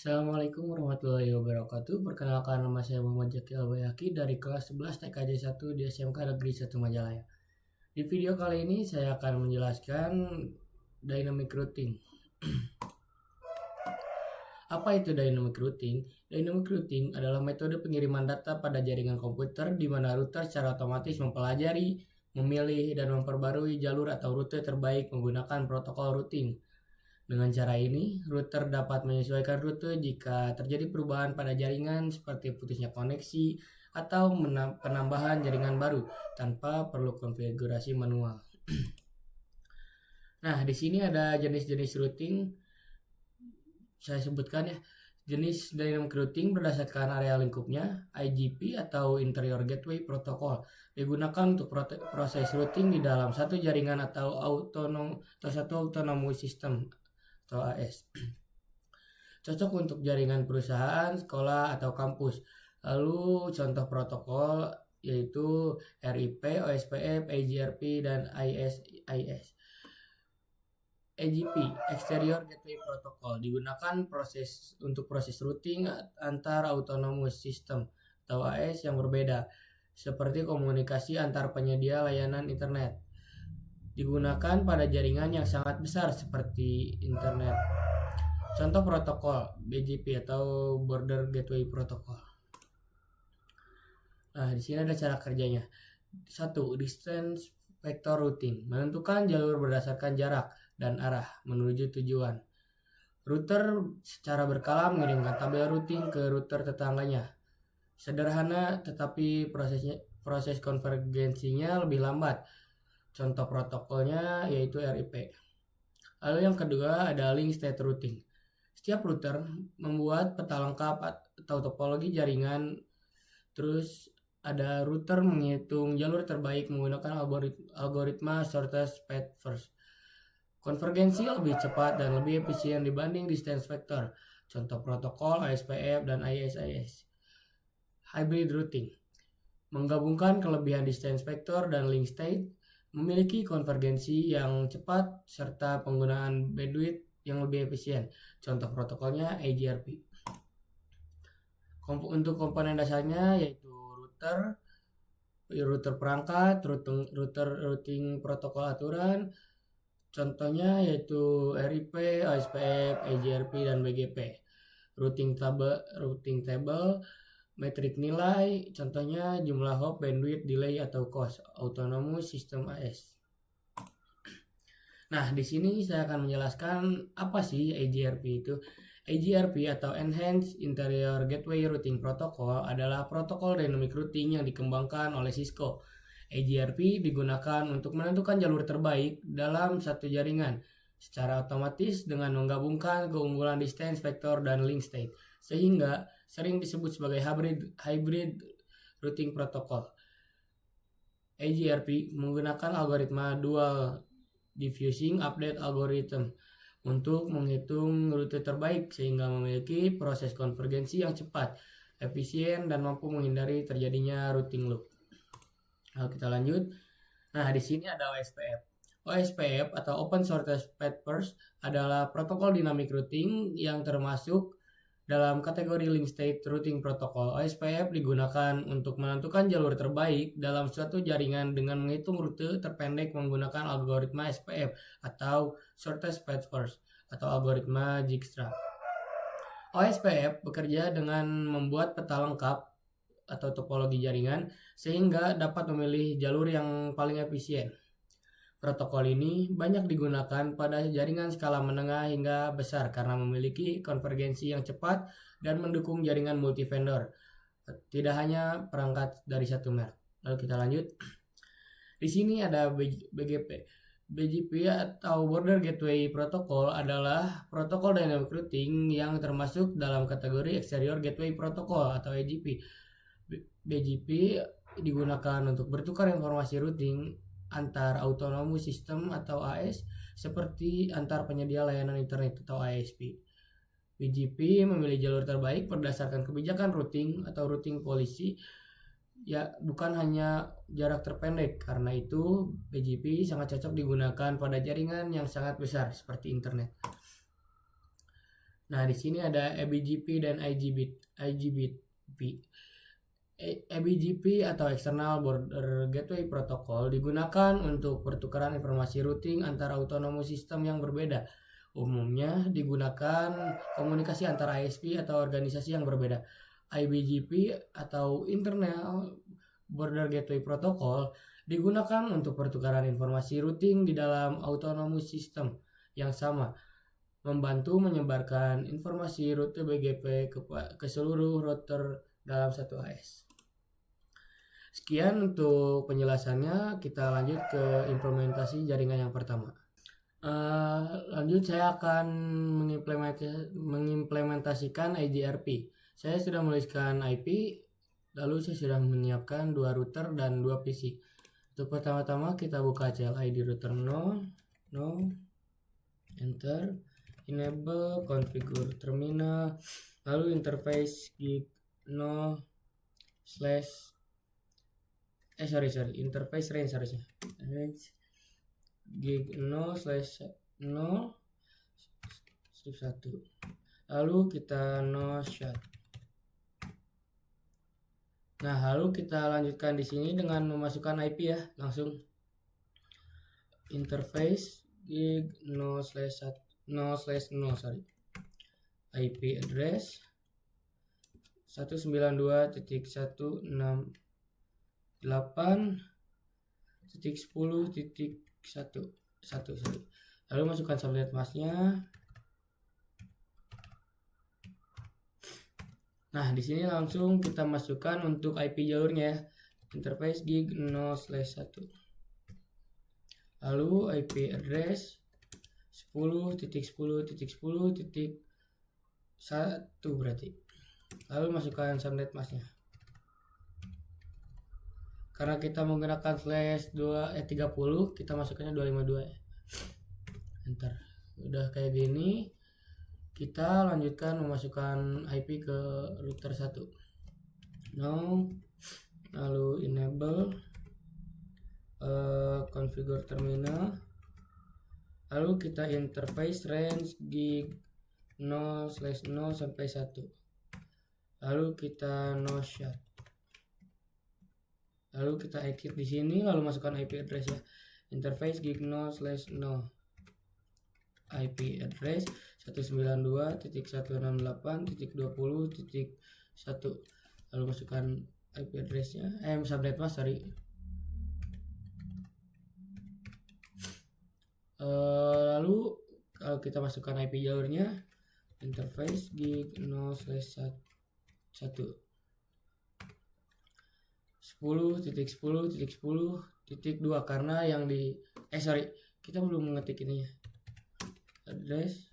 Assalamualaikum warahmatullahi wabarakatuh. Perkenalkan, nama saya Muhammad Jakil Albayaki dari kelas 11 TKJ 1 di SMK Negeri 1 Majalaya. Di video kali ini saya akan menjelaskan dynamic routing. Apa itu dynamic routing? Dynamic routing adalah metode pengiriman data pada jaringan komputer di mana router secara otomatis mempelajari, memilih, dan memperbarui jalur atau rute terbaik menggunakan protokol routing. Dengan cara ini, router dapat menyesuaikan rute jika terjadi perubahan pada jaringan seperti putusnya koneksi atau penambahan jaringan baru tanpa perlu konfigurasi manual. Nah, di sini ada jenis-jenis routing. Saya sebutkan ya. Jenis dynamic routing berdasarkan area lingkupnya, IGP atau Interior Gateway Protocol, digunakan untuk proses routing di dalam satu jaringan atau satu autonomous system atau AS. Cocok untuk jaringan perusahaan, sekolah, atau kampus. Lalu contoh protokol yaitu RIP, OSPF, AGRP, dan ISIS. AGP, Exterior Gateway Protocol, digunakan untuk proses routing antar autonomous system atau AS yang berbeda, seperti komunikasi antar penyedia layanan internet. Digunakan pada jaringan yang sangat besar seperti internet. Contoh protokol BGP atau Border Gateway Protocol. Nah, di sini ada cara kerjanya. 1. Distance vector routing, menentukan jalur berdasarkan jarak dan arah menuju tujuan. Router secara berkala mengirimkan tabel routing ke router tetangganya. Sederhana, tetapi proses konvergensinya lebih lambat. Contoh protokolnya yaitu RIP. Lalu yang kedua ada link state routing. Setiap router membuat peta lengkap atau topologi jaringan. Terus ada router menghitung jalur terbaik menggunakan algoritma shortest path first. Konvergensi lebih cepat dan lebih efisien dibanding distance vector. Contoh protokol OSPF dan ISIS. Hybrid routing menggabungkan kelebihan distance vector dan link state, memiliki konvergensi yang cepat serta penggunaan bandwidth yang lebih efisien. Contoh protokolnya AGRP. Untuk komponen dasarnya yaitu router perangkat, routing protokol aturan. Contohnya yaitu RIP, OSPF, AGRP, dan BGP. Routing table, metrik nilai, contohnya jumlah hop, bandwidth, delay, atau cost, autonomous system AS. Nah, di sini saya akan menjelaskan apa sih AGRP itu. AGRP atau Enhanced Interior Gateway Routing Protocol adalah protokol dynamic routing yang dikembangkan oleh Cisco. AGRP digunakan untuk menentukan jalur terbaik dalam satu jaringan secara otomatis dengan menggabungkan keunggulan distance vector dan link state, sehingga sering disebut sebagai hybrid routing protocol. AGRP menggunakan algoritma dual diffusing update algorithm untuk menghitung rute terbaik sehingga memiliki proses konvergensi yang cepat, efisien, dan mampu menghindari terjadinya routing loop. Lalu kita lanjut. Nah, di sini ada OSPF. OSPF atau Open Shortest Path First adalah protokol dynamic routing yang termasuk dalam kategori link state routing protocol. OSPF digunakan untuk menentukan jalur terbaik dalam suatu jaringan dengan menghitung rute terpendek menggunakan algoritma SPF atau Shortest Path First atau algoritma Dijkstra. OSPF bekerja dengan membuat peta lengkap atau topologi jaringan sehingga dapat memilih jalur yang paling efisien. Protokol ini banyak digunakan pada jaringan skala menengah hingga besar karena memiliki konvergensi yang cepat dan mendukung jaringan multi-vendor, tidak hanya perangkat dari satu merek. Lalu kita lanjut. Di sini ada BGP. BGP atau Border Gateway Protocol adalah protokol dynamic routing yang termasuk dalam kategori Exterior Gateway Protocol atau AGP. BGP digunakan untuk bertukar informasi routing antar autonomous system atau AS seperti antar penyedia layanan internet atau ISP. BGP memilih jalur terbaik berdasarkan kebijakan routing atau routing policy, ya bukan hanya jarak terpendek. Karena itu BGP sangat cocok digunakan pada jaringan yang sangat besar seperti internet. Nah, di sini ada EBGP dan IGBP. EBGP atau External Border Gateway Protocol digunakan untuk pertukaran informasi routing antara autonomous system yang berbeda. Umumnya digunakan komunikasi antara ISP atau organisasi yang berbeda. IBGP atau Internal Border Gateway Protocol digunakan untuk pertukaran informasi routing di dalam autonomous system yang sama, membantu menyebarkan informasi rute BGP ke seluruh router dalam satu AS. Sekian untuk penjelasannya, kita lanjut ke implementasi jaringan yang pertama. Lanjut saya akan mengimplementasikan IGRP. Saya sudah menuliskan IP, lalu saya sudah menyiapkan 2 router dan 2 PC. Untuk pertama-tama kita buka CLI di router 0, enter, enable, configure terminal, lalu interface gig 0 slash interface range harusnya gig 0 slash 0 strip 1, lalu kita no shut. Nah, lalu kita lanjutkan di sini dengan memasukkan IP ya, langsung interface gig 0 slash 0 sorry, IP address 192.168.10.1, lalu masukkan subnet masknya. Nah, di sini langsung kita masukkan untuk IP jalurnya, interface gig 0/1, lalu IP address 10.10.10.1 berarti, lalu masukkan subnet masknya. Karena kita menggunakan /30, kita masukkannya 252 ya. Enter. Udah kayak gini, kita lanjutkan memasukkan IP ke router 1. Now, lalu enable, configure terminal, lalu kita interface range gig 0/0 sampai 1, lalu kita no shut, lalu kita exit di sini, lalu masukkan IP address ya, interface gig 0/0, IP address 192.168.20.1, lalu masukkan IP addressnya, subnet mask sorry. Lalu kalau kita masukkan IP jalurnya, interface gig 0/1 10.10.10.2, karena yang di kita belum mengetik ini ya, address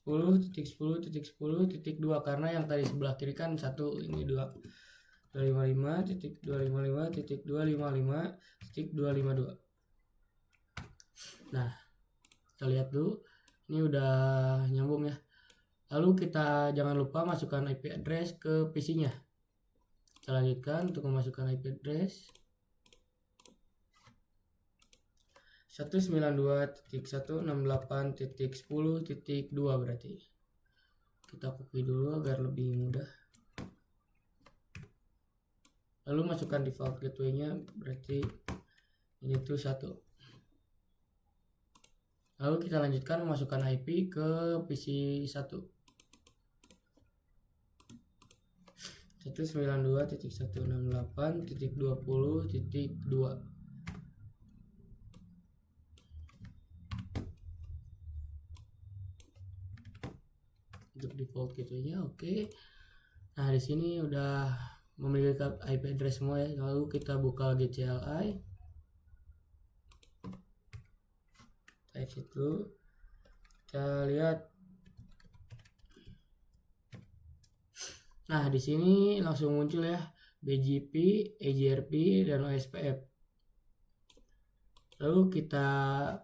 10.10.10.2, karena yang tadi sebelah kiri kan 1, ini 255.255.255.252. Nah, kita lihat dulu, ini udah nyambung ya. Lalu kita jangan lupa masukkan IP address ke PC nya. Kita lanjutkan untuk memasukkan IP address 192.168.10.2 berarti. Kita copy dulu agar lebih mudah. Lalu masukkan default gateway nya, berarti ini tuh 1. Lalu kita lanjutkan memasukkan IP ke PC 1. 192.168.20.2. Untuk default gateway-nya oke. Nah, di sini udah memiliki IP address semua ya. Lalu kita buka lagi CLI. Kita exit dulu. Kita lihat. Nah, di sini langsung muncul ya BGP, EGRP, dan OSPF. Lalu kita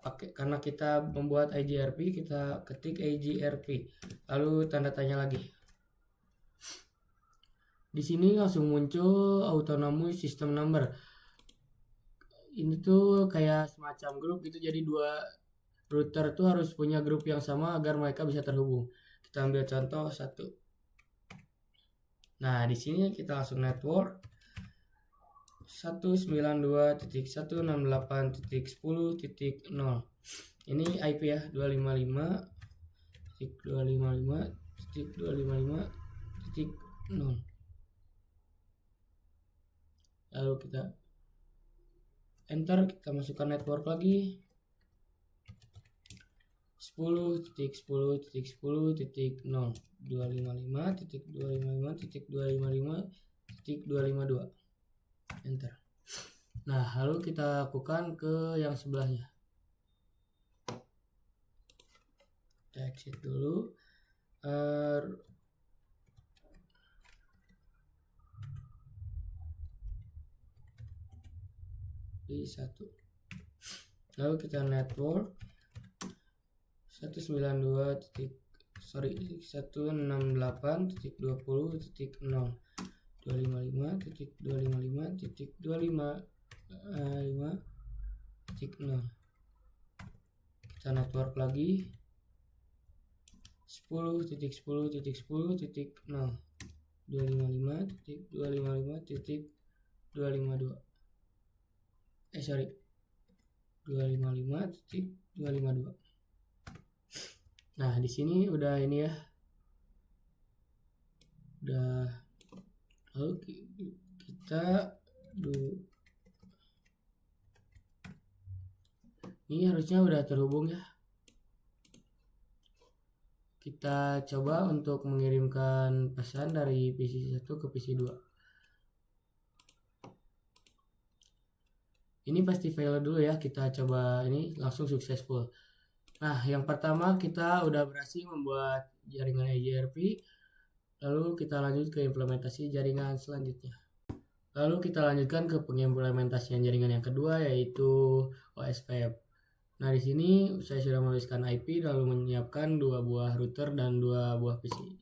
pakai, karena kita membuat IGRP, kita ketik IGRP, lalu tanda tanya lagi. Di sini langsung muncul autonomous system number. Ini tuh kayak semacam grup gitu, jadi 2 router tuh harus punya grup yang sama agar mereka bisa terhubung. Kita ambil contoh 1. Nah, di sini kita langsung network 192.168.10.0. Ini IP ya, 255.255.255.0. Lalu kita enter, kita masukkan network lagi 10.10.10.0 255.255.255.252. Enter. Nah, lalu kita lakukan ke yang sebelahnya. Kita exit dulu. Di 1. Lalu kita network 168.20.0 255.255.255.0. Kita network lagi 10.10.10.0 255.255.252. 255.252. Nah, di sini udah ini ya. Udah. Oke, kita ini harusnya udah terhubung ya. Kita coba untuk mengirimkan pesan dari PC 1 ke PC 2. Ini pasti fail dulu ya, kita coba ini langsung successful. Nah, yang pertama kita udah berhasil membuat jaringan EJRP. Lalu kita lanjut ke implementasi jaringan selanjutnya. Lalu kita lanjutkan ke pengimplementasian jaringan yang kedua, yaitu OSPF. Nah, di sini saya sudah menuliskan IP lalu menyiapkan 2 buah router dan 2 buah PC.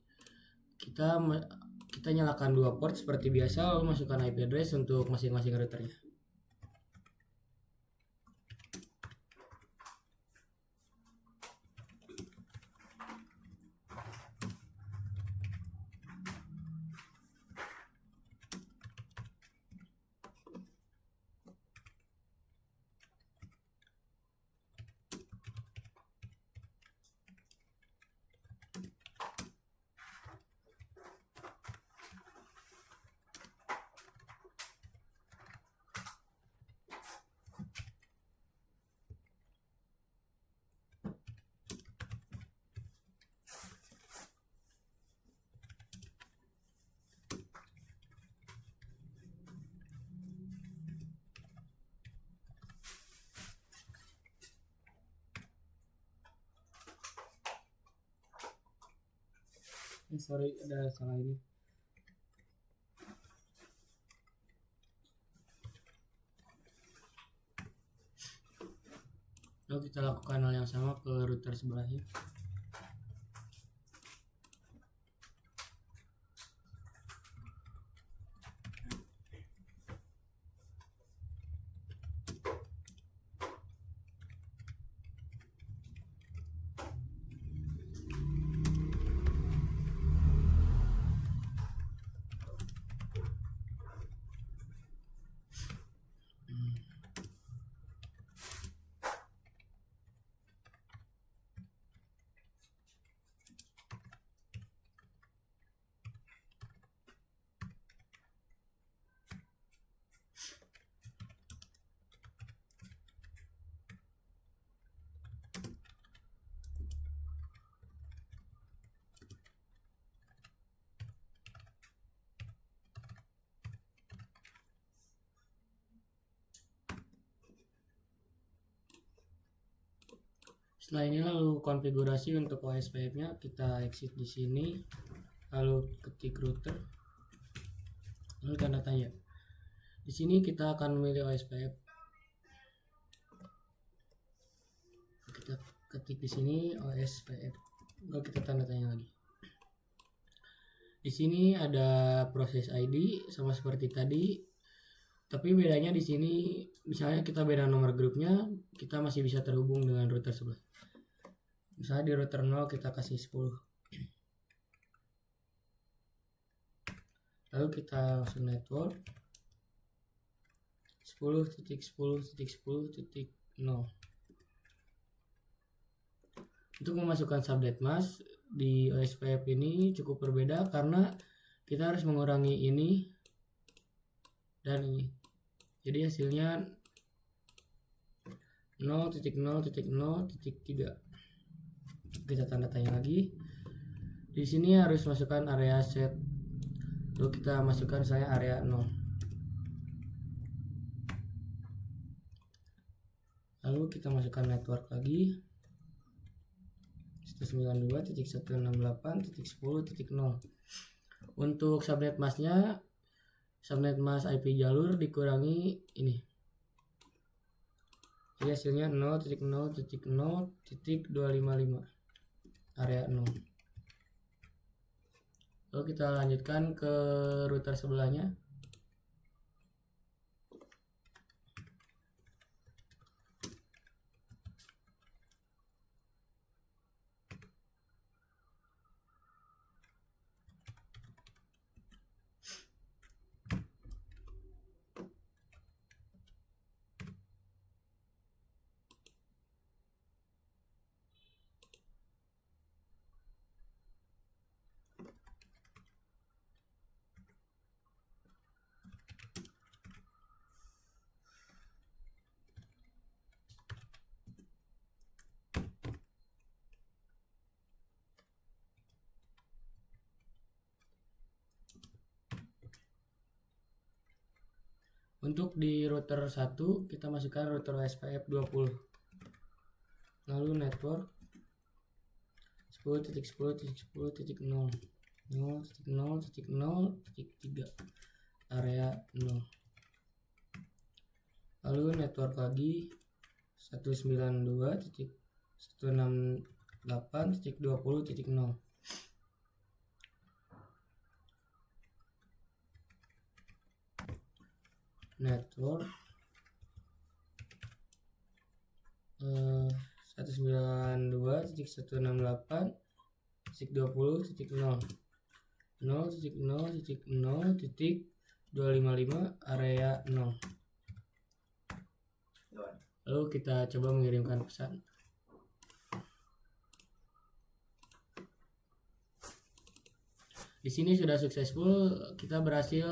Kita nyalakan 2 port seperti biasa, lalu masukkan IP address untuk masing-masing routernya. Sorry, ada salah ini. Lalu kita lakukan hal yang sama ke router sebelahnya. Setelah ini lalu konfigurasi untuk OSPF-nya, kita exit di sini, lalu ketik router, lalu tanda tanya. Di sini kita akan memilih OSPF. Kita ketik di sini OSPF, lalu kita tanda tanya lagi. Di sini ada proses ID sama seperti tadi, tapi bedanya di sini misalnya kita beda nomor grupnya, kita masih bisa terhubung dengan router sebelah. Misalnya di router 0 kita kasih 10. Lalu kita langsung network 10.10.10.0. Untuk memasukkan subnet mask di OSPF ini cukup berbeda karena kita harus mengurangi ini dan ini. Jadi hasilnya 0.0.0.3. Kita tanda tanya lagi. Di sini harus masukkan area set. Lalu kita masukkan saya area 0. Lalu kita masukkan network lagi 192.168.10.0. Untuk subnet masknya, subnet mask IP jalur dikurangi ini. Jadi hasilnya 0.0.0.255 area 0. Lalu kita lanjutkan ke router sebelahnya. Untuk di router 1 kita masukkan router OSPF 20. Lalu network 10.10.10.0 0.0.0.3 area 0. Lalu network lagi 192.168.20.0. Network 192.168.20.0 0.0.0.255 area 0. Lalu kita coba mengirimkan pesan. Di sini sudah successful, kita berhasil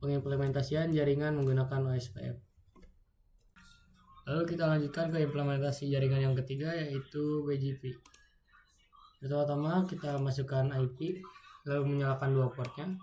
pengimplementasian jaringan menggunakan OSPF. Lalu kita lanjutkan ke implementasi jaringan yang ketiga, yaitu BGP. Pertama-tama kita masukkan IP, lalu menyalakan dua portnya.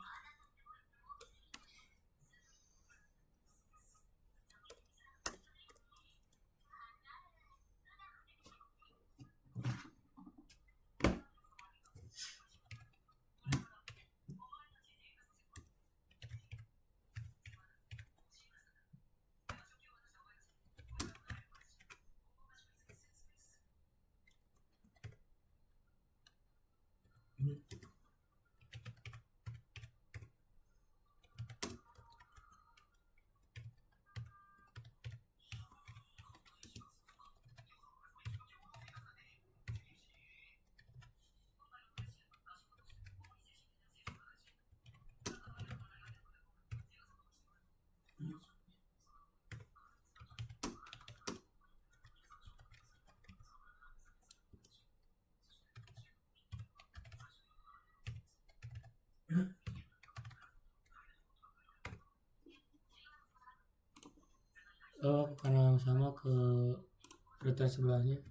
Karena yang sama ke router sebelahnya.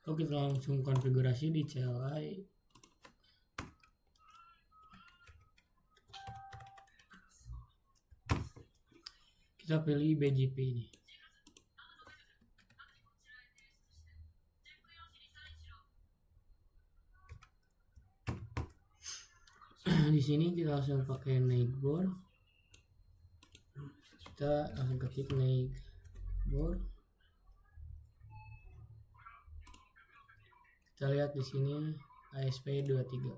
Lalu kita langsung konfigurasi di CLI. Kita pilih BGP ini. Di sini kita langsung pakai neighbor. Kita langsung ketik neighbor. Kita lihat di sini ASP23.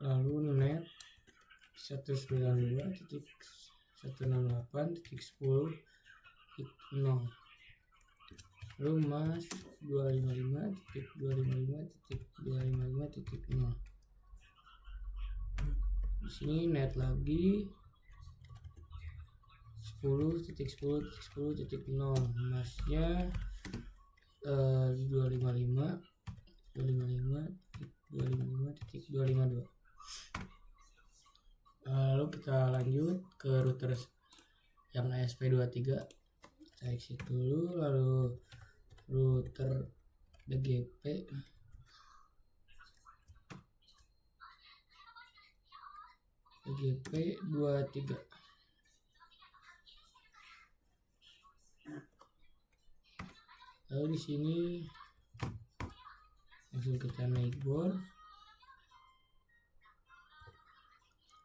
Lalu net 192.168.10.0. Lalu mas 255.255.255.0. Di sini net lagi 10.10.10.0, masnya 255.255.252. Lalu kita lanjut ke router yang ASP23. Kita exit dulu, lalu router BGP. BGP 23. Lalu di sini langsung kita neighbor.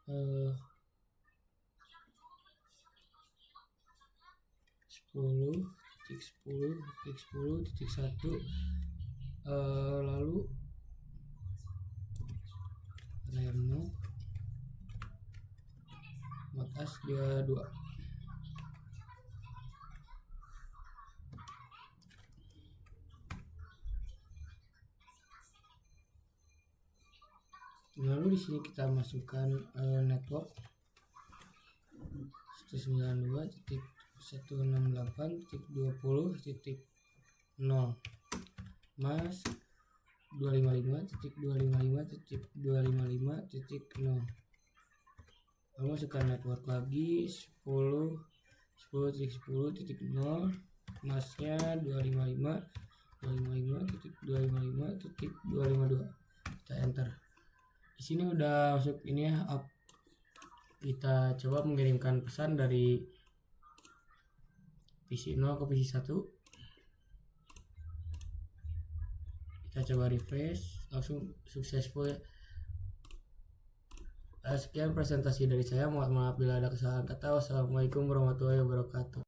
10.10.10.1, lalu remo batas 22. Lalu di sini kita masukkan network 192.168.20.0 mas 255.255.255.0. Lalu masukkan network lagi 10.10.10.0, masnya 255.255.252. Kita enter. Di sini udah masuk ini ya, up. Kita coba mengirimkan pesan dari PC 0 ke PC 1. Kita coba refresh, langsung successful ya. Sekian presentasi dari saya, mohon maaf bila ada kesalahan kata. Wassalamualaikum warahmatullahi wabarakatuh.